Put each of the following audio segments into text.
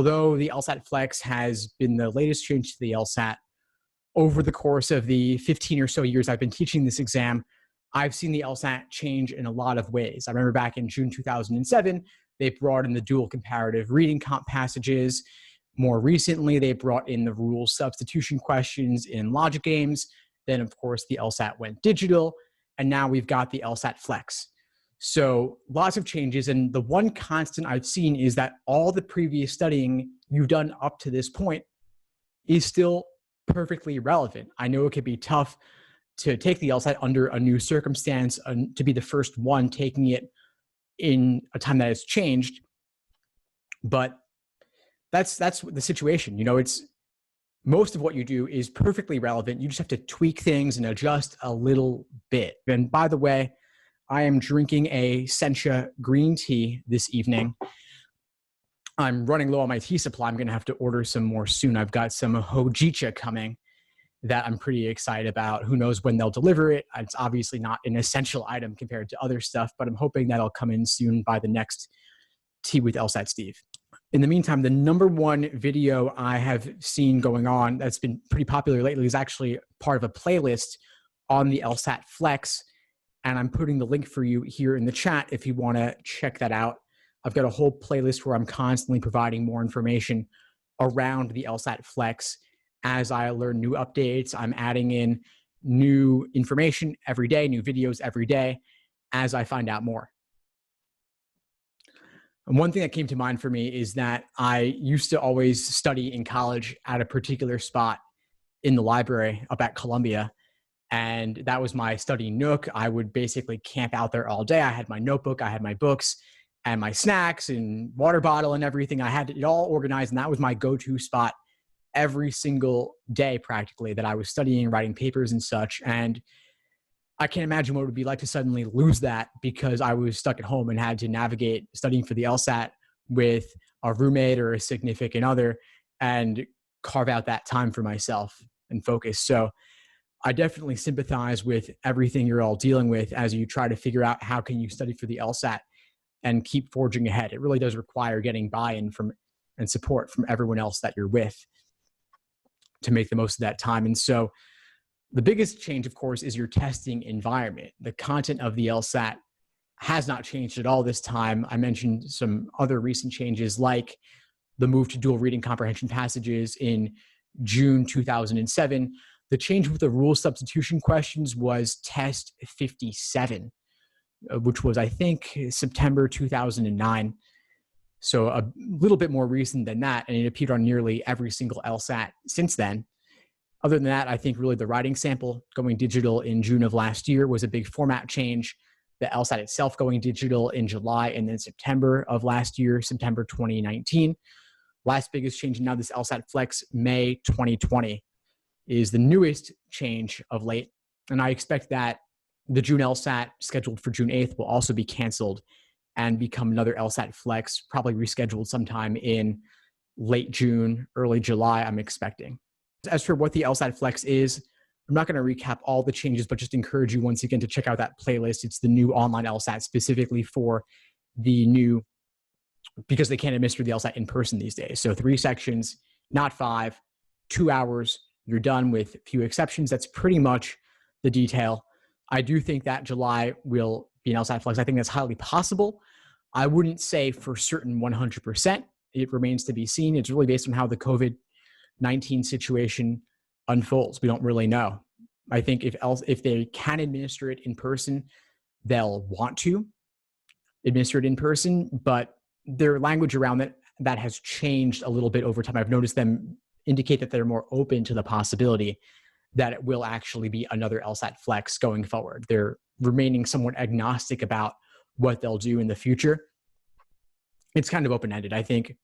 although the LSAT-Flex has been the latest change to the LSAT, over the course of the 15 or so years I've been teaching this exam, I've seen the LSAT change in a lot of ways. I remember back in June 2007, they brought in the dual comparative reading comp passages. More recently, they brought in the rule substitution questions in logic games. Then, of course, the LSAT went digital, and now we've got the LSAT-Flex. So lots of changes, and the one constant I've seen is that all the previous studying you've done up to this point is still perfectly relevant. I know it could be tough to take the LSAT under a new circumstance, to be the first one taking it in a time that has changed, but that's the situation. You know, it's most of what you do is perfectly relevant. You just have to tweak things and adjust a little bit. And by the way, I am drinking a sencha green tea this evening. I'm running low on my tea supply. I'm going to have to order some more soon. I've got some hojicha coming that I'm pretty excited about. Who knows when they'll deliver it? It's obviously not an essential item compared to other stuff, but I'm hoping that'll come in soon by the next Tea with LSAT Steve. In the meantime, the number one video I have seen going on that's been pretty popular lately is actually part of a playlist on the LSAT-Flex, and I'm putting the link for you here in the chat if you want to check that out. I've got a whole playlist where I'm constantly providing more information around the LSAT-Flex. As I learn new updates, I'm adding in new information every day, new videos every day as I find out more. And one thing that came to mind for me is that I used to always study in college at a particular spot in the library up at Columbia. And that was my study nook. I would basically camp out there all day. I had my notebook, I had my books and my snacks and water bottle and everything. I had it all organized, and that was my go-to spot every single day practically that I was studying, writing papers and such. And I can't imagine what it would be like to suddenly lose that because I was stuck at home and had to navigate studying for the LSAT with a roommate or a significant other and carve out that time for myself and focus. So I definitely sympathize with everything you're all dealing with as you try to figure out how can you study for the LSAT and keep forging ahead. It really does require getting buy-in from and support from everyone else that you're with to make the most of that time. And so the biggest change, of course, is your testing environment. The content of the LSAT has not changed at all this time. I mentioned some other recent changes like the move to dual reading comprehension passages in June 2007. The change with the rule substitution questions was test 57, which was, I think, September 2009. So a little bit more recent than that, and it appeared on nearly every single LSAT since then. Other than that, I think really the writing sample going digital in June of last year was a big format change. The LSAT itself going digital in July and then September of last year, September 2019. Last biggest change now, this LSAT-Flex, May 2020, is the newest change of late. And I expect that the June LSAT scheduled for June 8th will also be canceled and become another LSAT-Flex, probably rescheduled sometime in late June, early July, I'm expecting. As for what the LSAT-Flex is, I'm not going to recap all the changes, but just encourage you once again to check out that playlist. It's the new online LSAT specifically for the new, because they can't administer the LSAT in person these days. So 3 sections, not 5, 2 hours, you're done with few exceptions. That's pretty much the detail. I do think that July will be an LSAT-Flex. I think that's highly possible. I wouldn't say for certain 100%. It remains to be seen. It's really based on how the COVID-19 situation unfolds. We don't really know. I think if they can administer it in person, they'll want to administer it in person, but their language around that has changed a little bit over time. I've noticed them indicate that they're more open to the possibility that it will actually be another LSAT-Flex going forward. They're remaining somewhat agnostic about what they'll do in the future. It's kind of open-ended. I think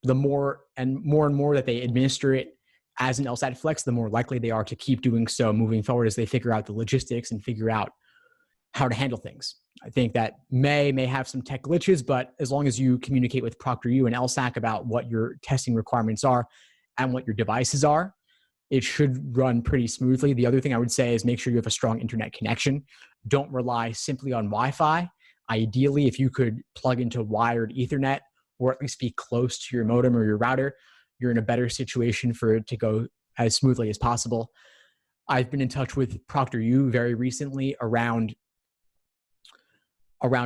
the more and more that they administer it as an LSAT-Flex, the more likely they are to keep doing so moving forward as they figure out the logistics and figure out how to handle things. I think that may have some tech glitches, but as long as you communicate with ProctorU and LSAC about what your testing requirements are and what your devices are, it should run pretty smoothly. The other thing I would say is make sure you have a strong internet connection. Don't rely simply on Wi-Fi. Ideally, if you could plug into wired Ethernet or at least be close to your modem or your router, you're in a better situation for it to go as smoothly as possible. I've been in touch with ProctorU very recently around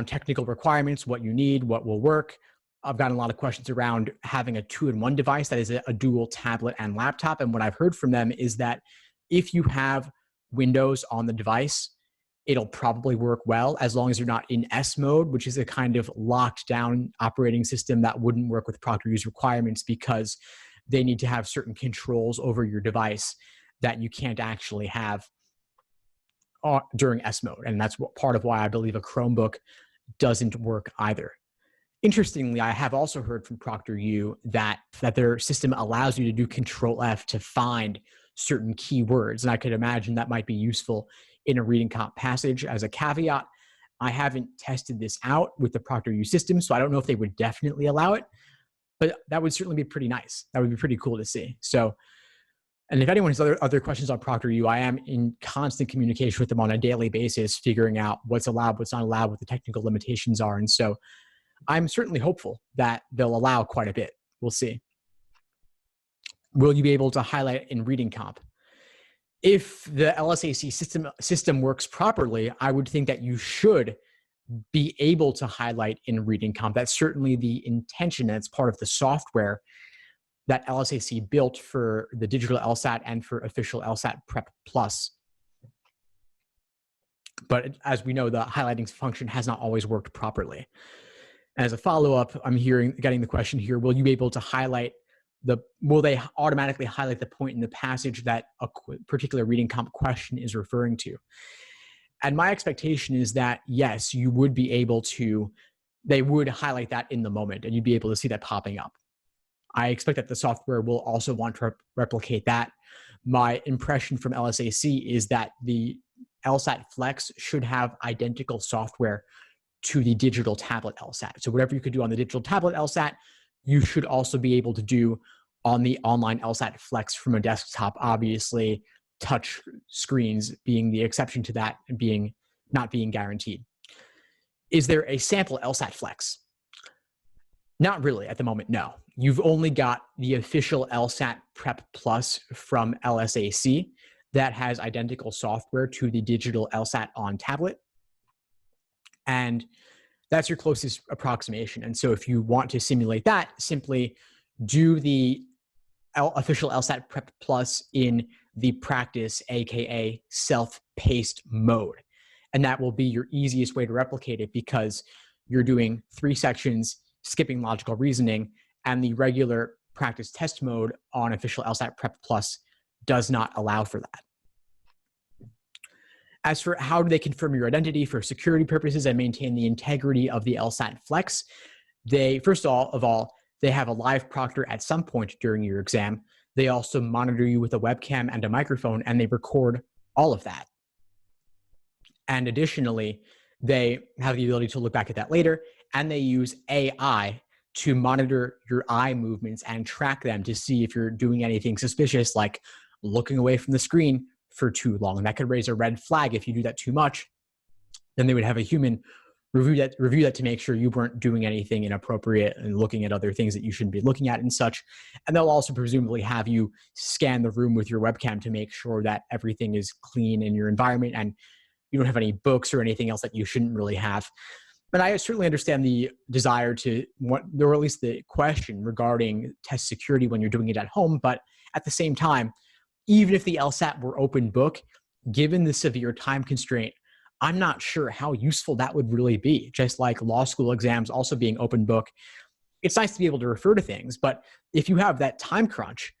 technical requirements, what you need, what will work. I've gotten a lot of questions around having a 2-in-1 device that is a dual tablet and laptop. And what I've heard from them is that if you have Windows on the device, it'll probably work well as long as you're not in S mode, which is a kind of locked down operating system that wouldn't work with ProctorU's requirements because they need to have certain controls over your device that you can't actually have during S mode. And that's part of why I believe a Chromebook doesn't work either. Interestingly, I have also heard from ProctorU that their system allows you to do Control F to find certain keywords. And I could imagine that might be useful in a reading comp passage. As a caveat, I haven't tested this out with the ProctorU system, so I don't know if they would definitely allow it, but that would certainly be pretty nice. That would be pretty cool to see. So, and if anyone has other questions on ProctorU, I am in constant communication with them on a daily basis, figuring out what's allowed, what's not allowed, what the technical limitations are. And so I'm certainly hopeful that they'll allow quite a bit. We'll see. Will you be able to highlight in reading comp? If the LSAC system works properly, I would think that you should be able to highlight in reading comp. That's certainly the intention. That's part of the software that LSAC built for the digital LSAT and for official LSAT Prep Plus. But as we know, the highlighting function has not always worked properly. As a follow-up, I'm getting the question here, will you be able to highlight will they automatically highlight the point in the passage that a particular reading comp question is referring to? And my expectation is that, yes, you would be able to, they would highlight that in the moment and you'd be able to see that popping up. I expect that the software will also want to replicate that. My impression from LSAC is that the LSAT-Flex should have identical software to the digital tablet LSAT. So whatever you could do on the digital tablet LSAT, you should also be able to do on the online LSAT-Flex from a desktop. Obviously, touch screens being the exception to that and not being guaranteed. Is there a sample LSAT-Flex? Not really at the moment, no. You've only got the official LSAT Prep Plus from LSAC that has identical software to the digital LSAT on tablet. And that's your closest approximation. And so if you want to simulate that, simply do the official LSAT Prep Plus in the practice, AKA self-paced mode. And that will be your easiest way to replicate it because you're doing 3 sections, skipping logical reasoning, and the regular practice test mode on official LSAT Prep Plus does not allow for that. As for how do they confirm your identity for security purposes and maintain the integrity of the LSAT-Flex, first of all, they have a live proctor at some point during your exam. They also monitor you with a webcam and a microphone, and they record all of that. And additionally, they have the ability to look back at that later, and they use AI to monitor your eye movements and track them to see if you're doing anything suspicious, like looking away from the screen for too long. And that could raise a red flag if you do that too much. Then they would have a human review that to make sure you weren't doing anything inappropriate and looking at other things that you shouldn't be looking at and such. And they'll also presumably have you scan the room with your webcam to make sure that everything is clean in your environment and you don't have any books or anything else that you shouldn't really have. But I certainly understand the desire or at least the question regarding test security when you're doing it at home. But at the same time, even if the LSAT were open book, given the severe time constraint, I'm not sure how useful that would really be. Just like law school exams also being open book, it's nice to be able to refer to things, but if you have that time crunch,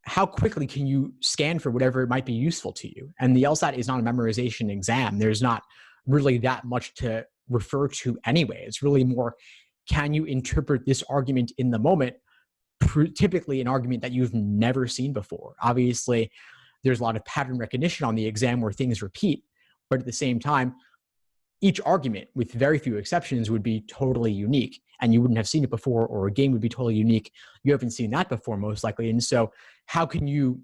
how quickly can you scan for whatever might be useful to you? And the LSAT is not a memorization exam. There's not really that much to refer to anyway. It's really more, can you interpret this argument in the moment? Typically an argument that you've never seen before. Obviously, there's a lot of pattern recognition on the exam where things repeat, but at the same time, each argument, with very few exceptions, would be totally unique, and you wouldn't have seen it before, or a game would be totally unique. You haven't seen that before, most likely. And so how can you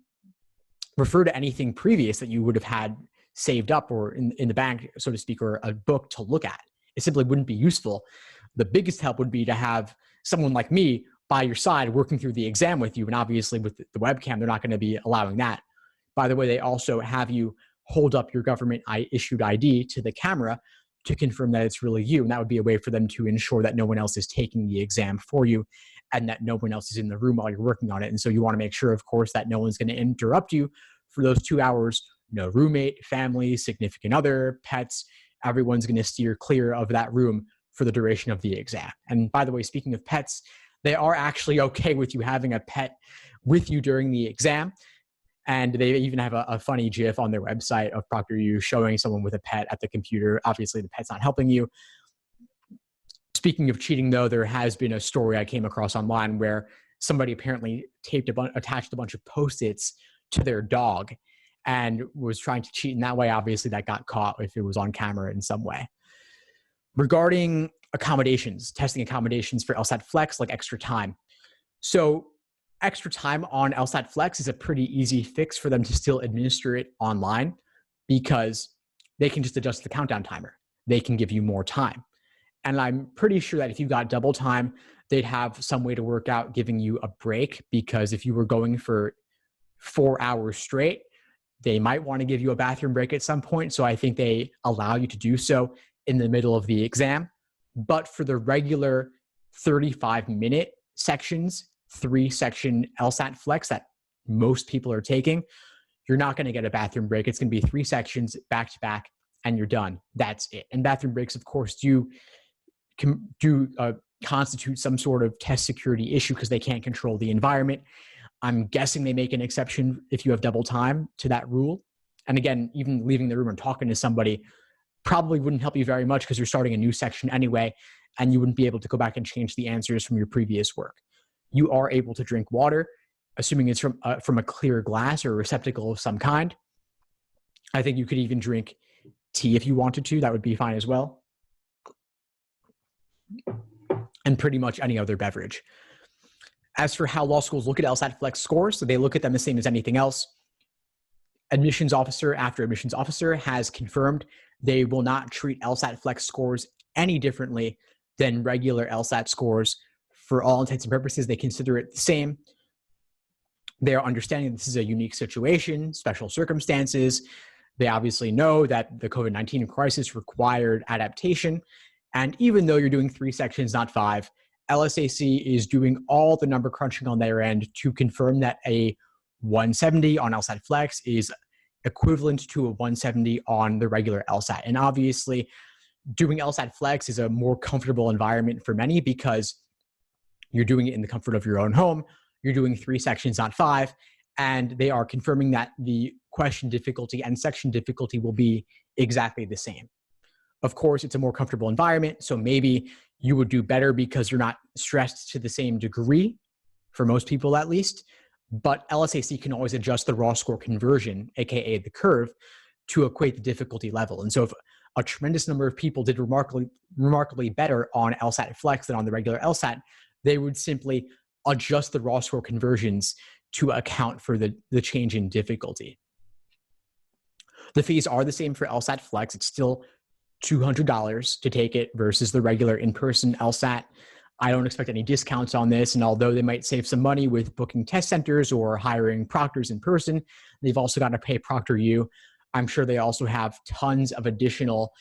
refer to anything previous that you would have had saved up or in the bank, so to speak, or a book to look at? It simply wouldn't be useful. The biggest help would be to have someone like me by your side working through the exam with you. And obviously with the webcam, they're not going to be allowing that. By the way, they also have you hold up your government issued ID to the camera to confirm that it's really you. And that would be a way for them to ensure that no one else is taking the exam for you and that no one else is in the room while you're working on it. And so you want to make sure, of course, that no one's going to interrupt you for those 2 hours. No roommate, family, significant other, pets, everyone's going to steer clear of that room for the duration of the exam. And by the way, speaking of pets, they are actually okay with you having a pet with you during the exam. And they even have a funny GIF on their website of ProctorU showing someone with a pet at the computer. Obviously, the pet's not helping you. Speaking of cheating, though, there has been a story I came across online where somebody apparently attached a bunch of Post-its to their dog and was trying to cheat in that way. Obviously, that got caught if it was on camera in some way. Regarding accommodations, testing accommodations for LSAT-Flex, like extra time. So extra time on LSAT-Flex is a pretty easy fix for them to still administer it online because they can just adjust the countdown timer. They can give you more time. And I'm pretty sure that if you got double time, they'd have some way to work out giving you a break, because if you were going for 4 hours straight, they might want to give you a bathroom break at some point. So I think they allow you to do so in the middle of the exam. But for the regular 35-minute sections, 3-section LSAT-Flex that most people are taking, you're not going to get a bathroom break. It's going to be 3 sections back to back and you're done. That's it. And bathroom breaks, of course, do constitute some sort of test security issue because they can't control the environment. I'm guessing they make an exception if you have double time to that rule. And again, even leaving the room and talking to somebody probably wouldn't help you very much because you're starting a new section anyway, and you wouldn't be able to go back and change the answers from your previous work. You are able to drink water, assuming it's from a clear glass or a receptacle of some kind. I think you could even drink tea if you wanted to. That would be fine as well. And pretty much any other beverage. As for how law schools look at LSAT-Flex scores, so they look at them the same as anything else. Admissions officer after admissions officer has confirmed they will not treat LSAT-Flex scores any differently than regular LSAT scores. For all intents and purposes, they consider it the same. They are understanding this is a unique situation, special circumstances. They obviously know that the COVID-19 crisis required adaptation. And even though you're doing 3 sections, not 5, LSAC is doing all the number crunching on their end to confirm that a 170 on LSAT-Flex is equivalent to a 170 on the regular LSAT. And obviously, doing LSAT-Flex is a more comfortable environment for many because you're doing it in the comfort of your own home. You're doing 3 sections, not 5. And they are confirming that the question difficulty and section difficulty will be exactly the same. Of course, it's a more comfortable environment, so maybe you would do better because you're not stressed to the same degree, for most people at least. But LSAC can always adjust the raw score conversion, aka the curve, to equate the difficulty level. And so if a tremendous number of people did remarkably better on LSAT-Flex than on the regular LSAT, they would simply adjust the raw score conversions to account for the change in difficulty. The fees are the same for LSAT-Flex. It's still $200 to take it versus the regular in-person LSAT. I don't expect any discounts on this, and although they might save some money with booking test centers or hiring proctors in person, they've also got to pay ProctorU. I'm sure they also have tons of additional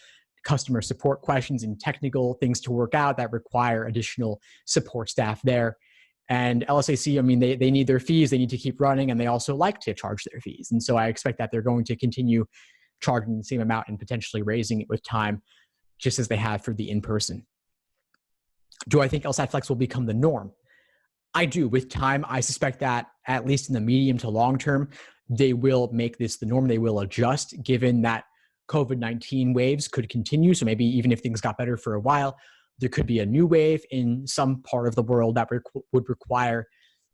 customer support questions and technical things to work out that require additional support staff there. And LSAC, I mean, they need their fees, they need to keep running, and they also like to charge their fees. And so I expect that they're going to continue charging the same amount and potentially raising it with time, just as they have for the in-person. Do I think LSAT-Flex will become the norm? I do. With time, I suspect that at least in the medium to long term, they will make this the norm. They will adjust, given that COVID-19 waves could continue. So maybe even if things got better for a while, there could be a new wave in some part of the world that would require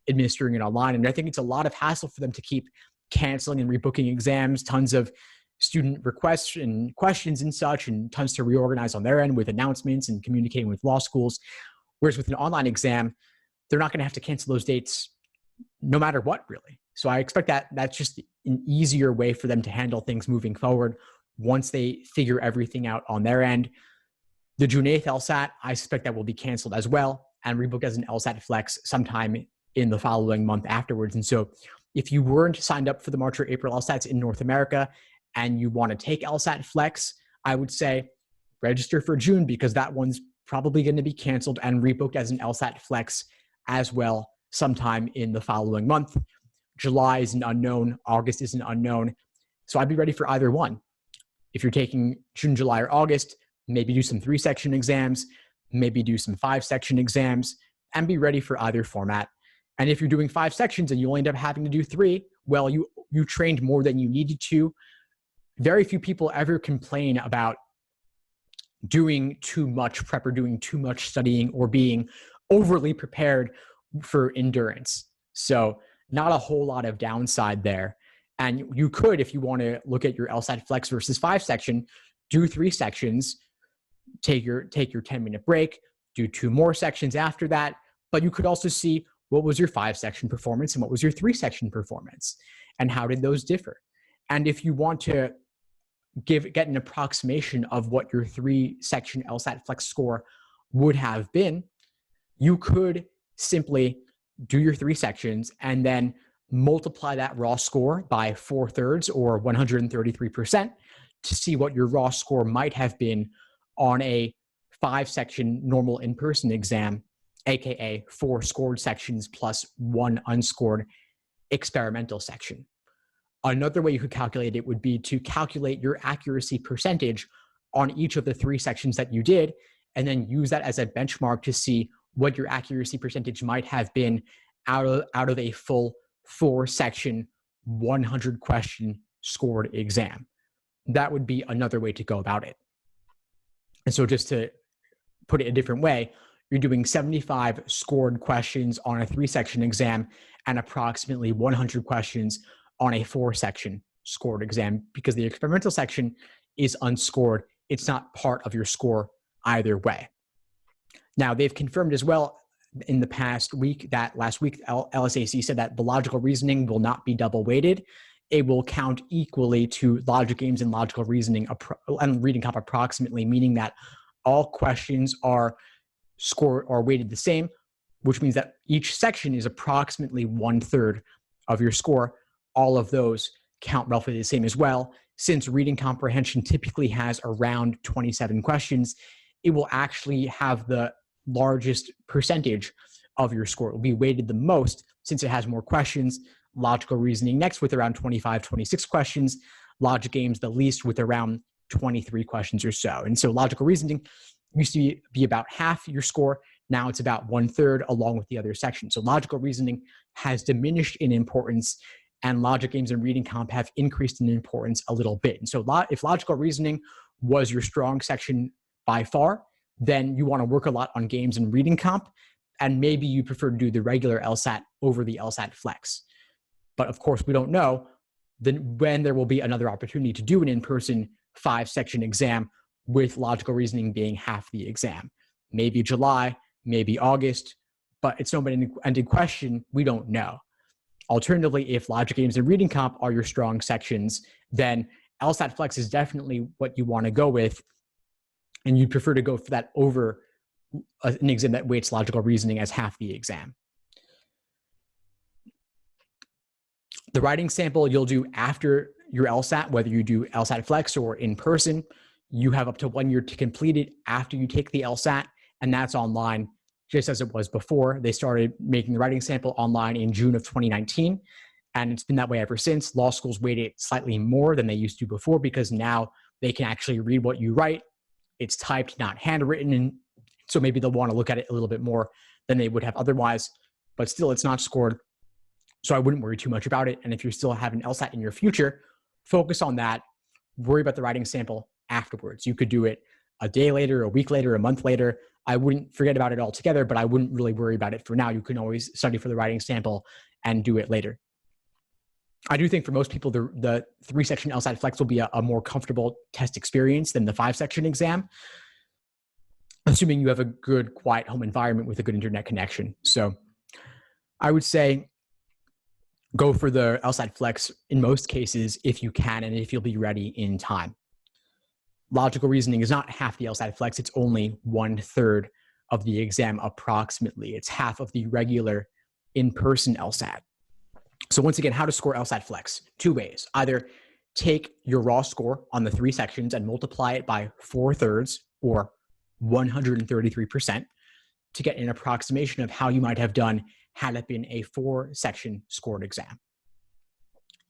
administering it online. And I think it's a lot of hassle for them to keep canceling and rebooking exams, tons of student requests and questions and such, and tons to reorganize on their end with announcements and communicating with law schools. Whereas with an online exam, they're not going to have to cancel those dates no matter what, really. So I expect that that's just an easier way for them to handle things moving forward once they figure everything out on their end. The June 8th LSAT, I suspect that will be canceled as well. and rebooked as an LSAT-Flex sometime in the following month afterwards. And so if you weren't signed up for the March or April LSATs in North America and you want to take LSAT-Flex, I would say register for June, because that one's probably going to be canceled, and rebooked as an LSAT-Flex as well sometime in the following month. July is an unknown. August is an unknown. So I'd be ready for either one. If you're taking June, July, or August, maybe do some 3-section exams, maybe do some 5-section exams, and be ready for either format. And if you're doing 5 sections and you only end up having to do 3, well, you trained more than you needed to. Very few people ever complain about doing too much prep or doing too much studying or being overly prepared for endurance. So not a whole lot of downside there. And you could, if you want to look at your LSAT-Flex versus 5-section, do 3 sections, take your 10-minute break, do 2 more sections after that. But you could also see what was your 5-section performance and what was your 3-section performance, and how did those differ. And if you want to get an approximation of what your 3-section LSAT-Flex score would have been, you could simply do your 3 sections and then multiply that raw score by 4/3 or 133% to see what your raw score might have been on a 5-section normal in-person exam, aka 4 scored sections plus 1 unscored experimental section. Another way you could calculate it would be to calculate your accuracy percentage on each of the 3 sections that you did, and then use that as a benchmark to see what your accuracy percentage might have been out of a full 4-section, 100-question scored exam. That would be another way to go about it. And so just to put it a different way, you're doing 75 scored questions on a 3-section exam and approximately 100 questions on a 4-section scored exam, because the experimental section is unscored. It's not part of your score either way. Now, they've confirmed as well in the past week that last week, LSAC said that the logical reasoning will not be double weighted. It will count equally to logic games and logical reasoning and reading comp approximately, meaning that all questions are scored or weighted the same, which means that each section is approximately 1/3 of your score. All of those count roughly the same as well. Since reading comprehension typically has around 27 questions, it will actually have the largest percentage of your score. It will be weighted the most since it has more questions. Logical reasoning next with around 25, 26 questions. Logic games the least with around 23 questions or so. And so logical reasoning used to be about half your score. Now it's about 1/3 along with the other sections. So logical reasoning has diminished in importance, and logic games and reading comp have increased in importance a little bit. And so if logical reasoning was your strong section by far, then you want to work a lot on games and reading comp, and maybe you prefer to do the regular LSAT over the LSAT-Flex. But of course, we don't know when there will be another opportunity to do an in-person 5-section exam with logical reasoning being half the exam. Maybe July, maybe August, but it's no ended question. We don't know. Alternatively, if logic games and reading comp are your strong sections, then LSAT-Flex is definitely what you want to go with, and you prefer to go for that over an exam that weights logical reasoning as half the exam. The writing sample you'll do after your LSAT, whether you do LSAT-Flex or in person, you have up to 1 year to complete it after you take the LSAT, and that's online just as it was before. They started making the writing sample online in June of 2019, and it's been that way ever since. Law schools weight it slightly more than they used to before, because now they can actually read what you write. It's typed, not handwritten, and so maybe they'll want to look at it a little bit more than they would have otherwise, but still it's not scored. So I wouldn't worry too much about it. And if you still have an LSAT in your future, focus on that. Worry about the writing sample afterwards. You could do it a day later, a week later, a month later. I wouldn't forget about it altogether, but I wouldn't really worry about it for now. You can always study for the writing sample and do it later. I do think for most people, the 3-section LSAT-Flex will be a more comfortable test experience than the 5-section exam, assuming you have a good, quiet home environment with a good internet connection. So I would say go for the LSAT-Flex in most cases if you can and if you'll be ready in time. Logical reasoning is not half the LSAT-Flex. It's only 1/3 of the exam approximately. It's half of the regular in-person LSAT. So once again, how to score LSAT-Flex? 2 ways. Either take your raw score on the 3 sections and multiply it by 4/3 or 133% to get an approximation of how you might have done had it been a 4-section scored exam.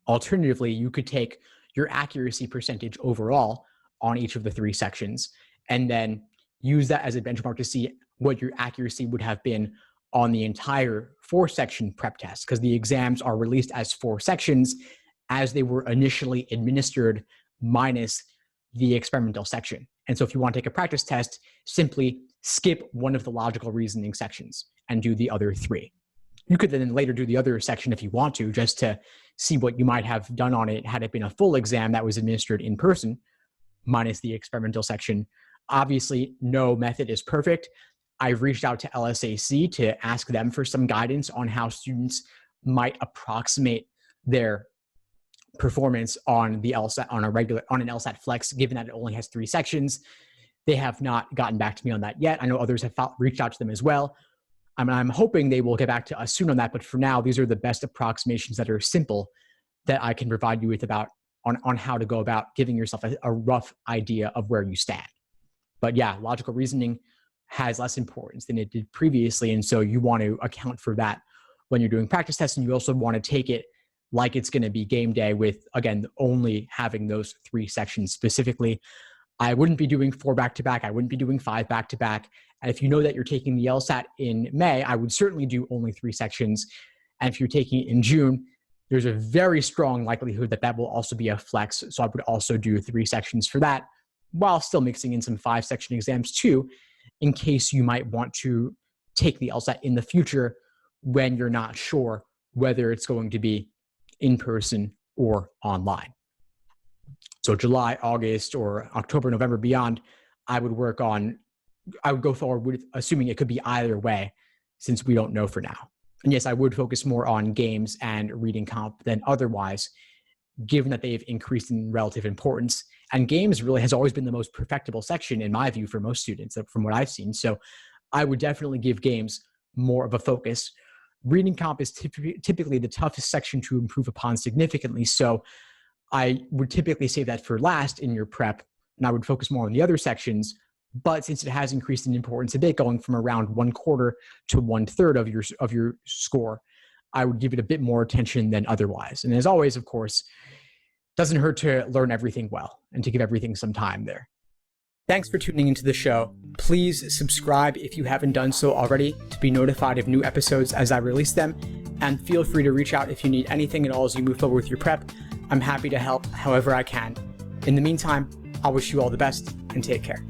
Alternatively, you could take your accuracy percentage overall on each of the 3 sections and then use that as a benchmark to see what your accuracy would have been on the entire 4-section prep test, because the exams are released as 4 sections as they were initially administered minus the experimental section. And so if you want to take a practice test, simply skip one of the logical reasoning sections and do the other 3. You could then later do the other section if you want to, just to see what you might have done on it had it been a full exam that was administered in person, minus the experimental section. Obviously, no method is perfect. I've reached out to LSAC to ask them for some guidance on how students might approximate their performance on the LSAT on an LSAT-Flex, given that it only has 3 sections. They have not gotten back to me on that yet. I know others have reached out to them as well. I'm hoping they will get back to us soon on that, but for now, these are the best approximations that are simple that I can provide you with about on how to go about giving yourself a rough idea of where you stand. But yeah, logical reasoning has less importance than it did previously, and so you want to account for that when you're doing practice tests, and you also want to take it like it's going to be game day with, again, only having those 3 sections specifically. I wouldn't be doing 4 back-to-back. I wouldn't be doing 5 back-to-back. And if you know that you're taking the LSAT in May, I would certainly do only 3 sections. And if you're taking it in June, there's a very strong likelihood that that will also be a flex. So I would also do 3 sections for that, while still mixing in some 5-section exams too, in case you might want to take the LSAT in the future when you're not sure whether it's going to be in person or online. So July, August, or October, November, beyond, I would go forward with assuming it could be either way, since we don't know for now. And yes, I would focus more on games and reading comp than otherwise, given that they've increased in relative importance. And games really has always been the most perfectible section, in my view, for most students, from what I've seen. So I would definitely give games more of a focus. Reading comp is typically the toughest section to improve upon significantly. So I would typically save that for last in your prep, and I would focus more on the other sections. But since it has increased in importance a bit, going from around 1/4 to 1/3 of your score, I would give it a bit more attention than otherwise. And as always, of course, doesn't hurt to learn everything well and to give everything some time there. Thanks for tuning into the show. Please subscribe if you haven't done so already to be notified of new episodes as I release them. And feel free to reach out if you need anything at all as you move forward with your prep. I'm happy to help however I can. In the meantime, I'll wish you all the best and take care.